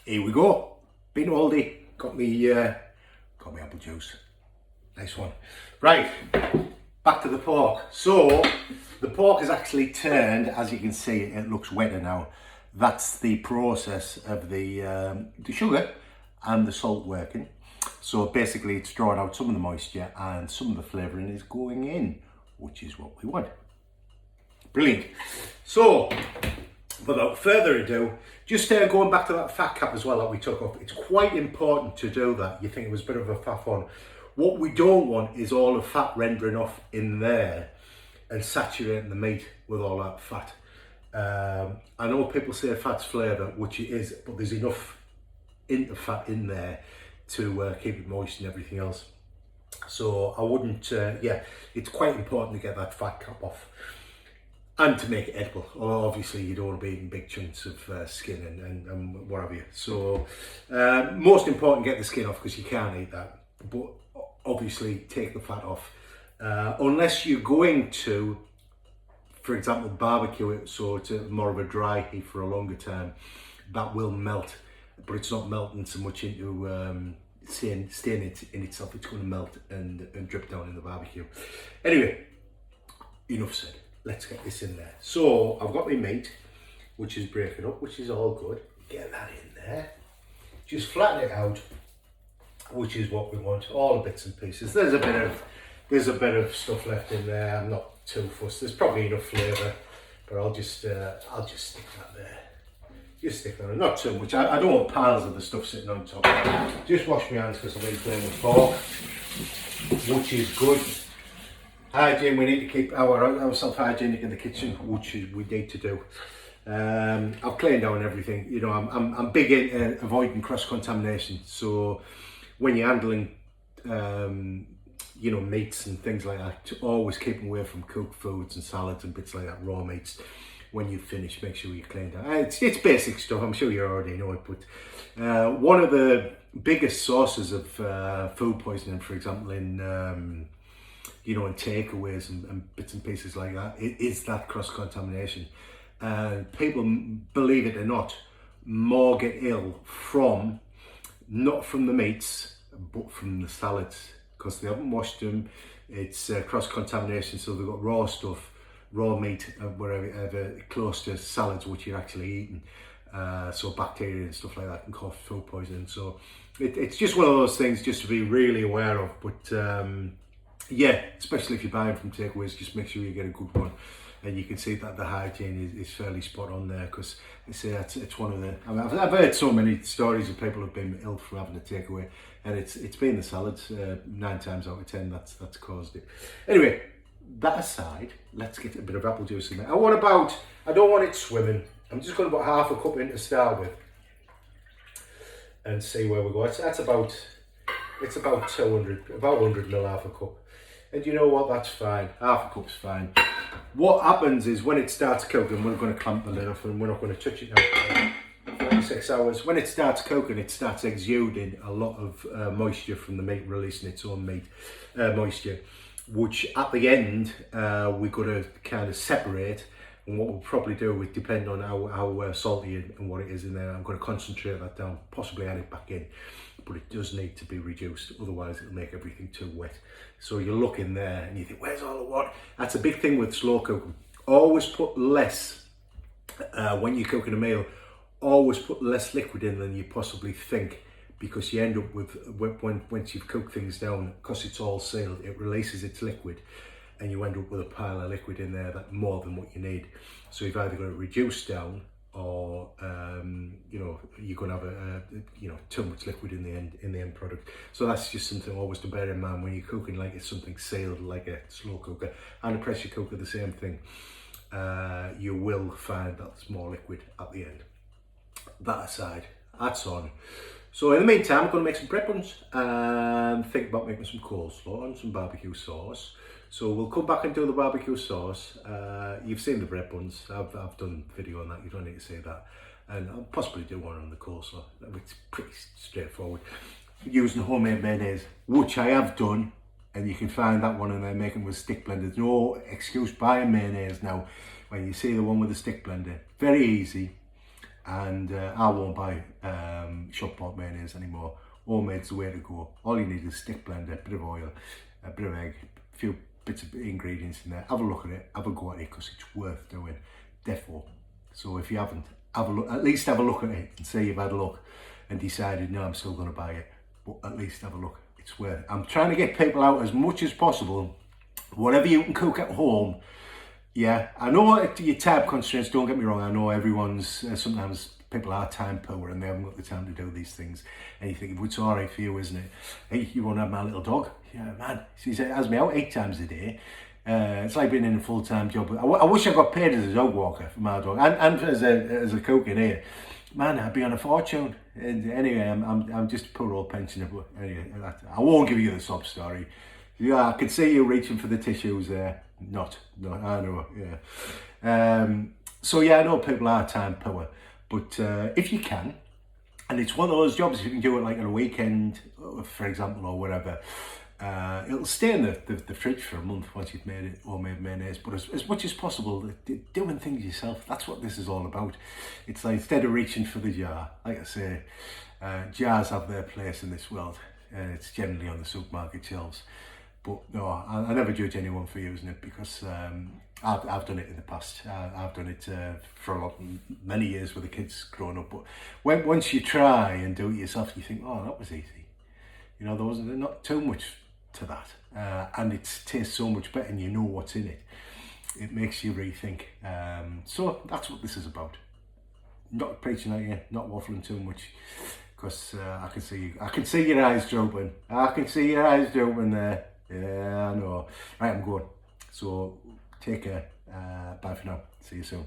Here we go. Been Aldi. Got me apple juice. Nice one. Right, back to the pork. So the pork is actually turned, as you can see, it looks wetter now. That's the process of the sugar and the salt working. So basically it's drawing out some of the moisture and some of the flavouring is going in, which is what we want. Brilliant. So without further ado, just going back to that fat cap as well that we took off. It's quite important to do that. You think it was a bit of a faff on. What we don't want is all the fat rendering off in there and saturating the meat with all that fat. I know people say fat's flavour, which it is, but there's enough fat in there to keep it moist and everything else. So I wouldn't, it's quite important to get that fat cap off. And to make it edible. Obviously you don't want to be eating big chunks of skin and what have you. So most important, get the skin off because you can't eat that. But obviously take the fat off. Unless you're going to, for example, barbecue it so it's more of a dry heat for a longer time, that will melt. But it's not melting so much into staying in itself. It's going to melt and drip down in the barbecue. Anyway, enough said. Let's get this in there. So I've got my meat, which is breaking up, which is all good. Get that in there. Just flatten it out, which is what we want. All the bits and pieces. There's a bit of stuff left in there. I'm not too fussed. There's probably enough flavour, but I'll just stick that there. Just stick that on. Not too much. I don't want piles of the stuff sitting on top. Just wash my hands because I've been playing with fork, which is good. Hygiene, we need to keep ourselves hygienic in the kitchen, which we need to do. I've cleaned down everything. You know, I'm big into avoiding cross-contamination. So when you're handling, you know, meats and things like that, to always keep away from cooked foods and salads and bits like that, raw meats. When you finish, make sure you clean down. It's basic stuff. I'm sure you already know it, but one of the biggest sources of food poisoning, for example, in you know, in takeaways and bits and pieces like that, it is that cross-contamination. And people, believe it or not, more get ill from, not from the meats, but from the salads, because they haven't washed them. It's cross-contamination, so they've got raw stuff, raw meat, wherever close to salads which you're actually eating. So bacteria and stuff like that can cause food poisoning. So it's just one of those things just to be really aware of. But yeah, especially if you're buying from takeaways, just make sure you get a good one. And you can see that the hygiene is fairly spot on there, because I say it's one of the. I mean, I've heard so many stories of people who've been ill from having a takeaway, and it's been the salads. 9 times out of 10, that's caused it. Anyway, that aside, let's get a bit of apple juice in there. I don't want it swimming. I'm just going to put half a cup in to start with, and see where we go. It's about 100 ml, half a cup. And you know what, that's fine, half a cup's fine. What happens is when it starts cooking, we're going to clamp the lid off and we're not going to touch it now. 46 hours. When it starts cooking, it starts exuding a lot of moisture from the meat, releasing its own meat moisture, which at the end we're going to kind of separate. And what we'll probably do, would depend on how salty and what it is in there. I'm going to concentrate that down, possibly add it back in, but it does need to be reduced, otherwise it'll make everything too wet. So you look in there and you think, where's all the water? That's a big thing with slow cooking. Always put less, when you're cooking a meal, always put less liquid in than you possibly think, because you end up with, once you've cooked things down, because it's all sealed, it releases its liquid, and you end up with a pile of liquid in there that more than what you need. So you've either got to reduce down, or you know, you're going to have too much liquid in the end product. So that's just something always to bear in mind when you're cooking, like it's something sealed like a slow cooker and a pressure cooker, the same thing. You will find that there's more liquid at the end. That aside, that's on. So in the meantime, I'm going to make some bread buns and think about making some coleslaw and some barbecue sauce. So we'll come back and do the barbecue sauce. You've seen the bread buns. I've done a video on that. You don't need to say that. And I'll possibly do one on the coleslaw. It's pretty straightforward. Using homemade mayonnaise, which I have done, and you can find that one in there making with stick blender. There's no excuse buying mayonnaise now when you see the one with the stick blender. Very easy. And I won't buy shop bought mayonnaise anymore. Homemade's the way to go. All you need is a stick blender, a bit of oil, a bit of egg, a few bits of ingredients in there. Have a look at it, have a go at it, because it's worth doing. Defo. So if you haven't, have a look, at least have a look at it and say you've had a look and decided, no, I'm still going to buy it. But at least have a look. It's worth it. I'm trying to get people out as much as possible. Whatever you can cook at home. Yeah, I know your time constraints, don't get me wrong. I know everyone's, sometimes people are time poor and they haven't got the time to do these things. And you think, well, it's all right for you, isn't it? Hey, you want to have my little dog? Yeah, man. She has me out 8 times a day. It's like being in a full-time job. I wish I got paid as a dog walker for my dog and as a cook in here. Man, I'd be on a fortune. And anyway, I'm just a poor old pensioner. But anyway, I won't give you the sob story. Yeah, I could see you reaching for the tissues there. Not, I know, yeah. So yeah, I know people are time poor, but if you can, and it's one of those jobs, if you can do it like on a weekend, for example, or whatever, it'll stay in the fridge for a month once you've made it, homemade mayonnaise. But as much as possible, doing things yourself, that's what this is all about. It's like, instead of reaching for the jar, like I say, jars have their place in this world, and it's generally on the supermarket shelves. But no, I never judge anyone for using it, because I've done it in the past. I've done it for many years with the kids growing up. But once you try and do it yourself, you think, oh, that was easy. You know, there was not too much to that. And it tastes so much better and you know what's in it. It makes you rethink. So that's what this is about. Not preaching at you, not waffling too much. Because I can see your eyes drooping. I can see your eyes drooping there. Yeah, I know. Right, I'm going. So take care. Bye for now. See you soon.